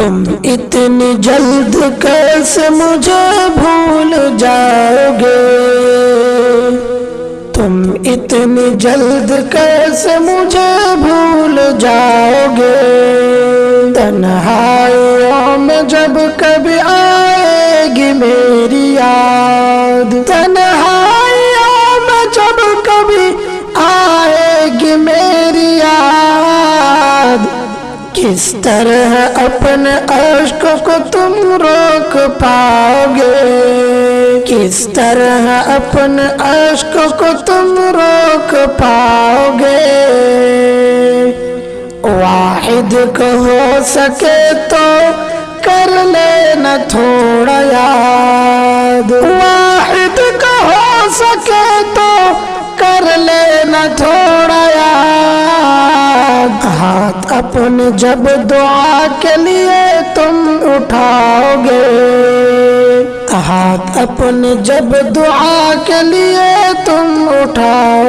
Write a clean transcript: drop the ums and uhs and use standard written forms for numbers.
تم اتنی جلد کیسے مجھے بھول جاؤ گے، تم اتنی جلد کیسے مجھے بھول جاؤ گے، تنہائیوں میں جب کبھی آئے گی میری یاد، تنہائیوں میں جب کبھی آئے گی میری یاد، کس طرح اپنے عشق کو تم روک پاؤ گے، کس طرح اپنے عشق کو تم روک پاؤ گے، واحد کو ہو سکے تو کر لینا تھوڑا یاد، واحد کو ہو سکے تو کر لینا تھوڑا یاد، ہاتھ اپنے جب دعا کے لیے تم اٹھاؤ گے، ہاتھ اپنے جب دعا کے لیے تم اٹھاؤ